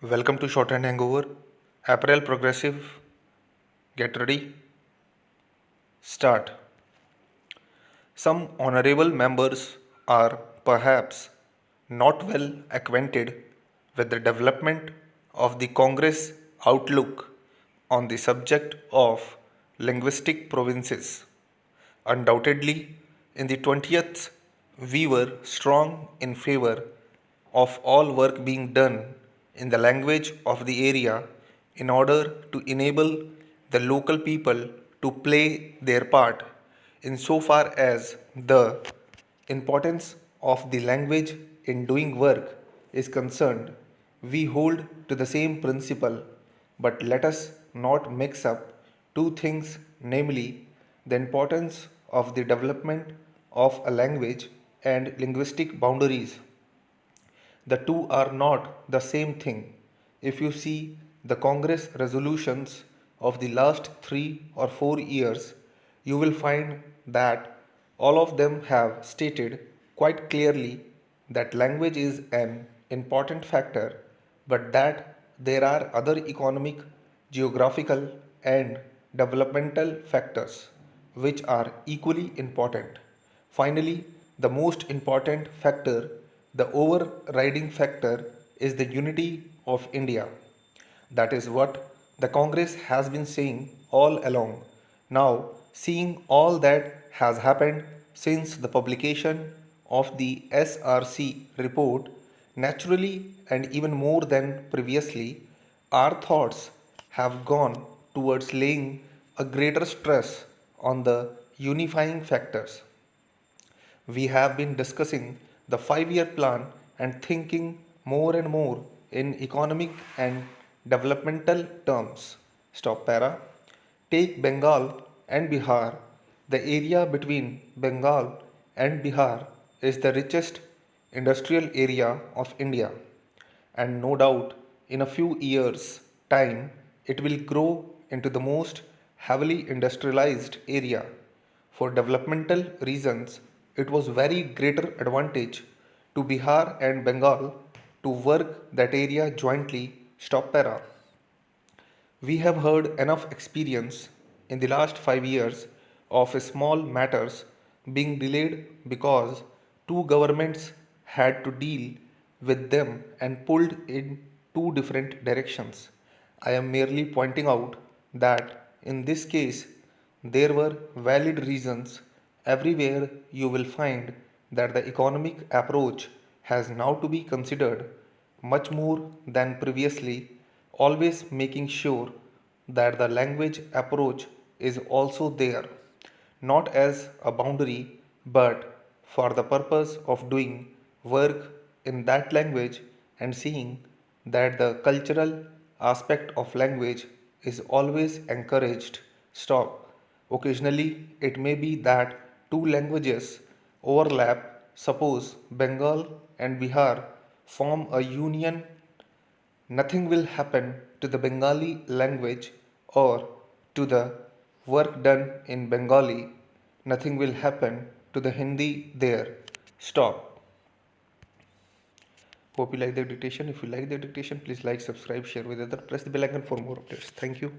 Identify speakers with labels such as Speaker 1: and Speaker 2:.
Speaker 1: Welcome to Shorthand Hangover. Apparel Progressive. Get ready. Start. Some honorable members are perhaps not well acquainted with the development of the Congress outlook on the subject of linguistic provinces. Undoubtedly, in the 20th, we were strong in favor of all work being done in the language of the area in order to enable the local people to play their part insofar as the importance of the language in doing work is concerned. We hold to the same principle, but let us not mix up two things, namely the importance of the development of a language and linguistic boundaries. The two are not the same thing. If you see the Congress resolutions of the last 3 or 4 years, you will find that all of them have stated quite clearly that language is an important factor, but that there are other economic, geographical, and developmental factors which are equally important. Finally, the most important factor, the overriding factor, is the unity of India. That is what the Congress has been saying all along. Now, seeing all that has happened since the publication of the SRC report, naturally and even more than previously, our thoughts have gone towards laying a greater stress on the unifying factors. We have been discussing the 5 year plan and thinking more and more in economic and developmental terms. Stop para. Take Bengal and Bihar. The area between Bengal and Bihar is the richest industrial area of India, and no doubt in a few years' time it will grow into the most heavily industrialized area. For developmental reasons, it was very greater advantage to Bihar and Bengal to work that area jointly. Stop para. We have heard enough experience in the last 5 years of small matters being delayed because two governments had to deal with them and pulled in two different directions. I am merely pointing out that in this case there were valid reasons. Everywhere you will find that the economic approach has now to be considered much more than previously, always making sure that the language approach is also there, not as a boundary but for the purpose of doing work in that language and seeing that the cultural aspect of language is always encouraged. Stop. Occasionally, it may be that two languages overlap. Suppose Bengal and Bihar form a union, nothing will happen to the Bengali language or to the work done in Bengali. Nothing will happen to the Hindi there. Stop. Hope you like the dictation. If you like the dictation, please like, subscribe, share with others. Press the bell icon for more updates. Thank you.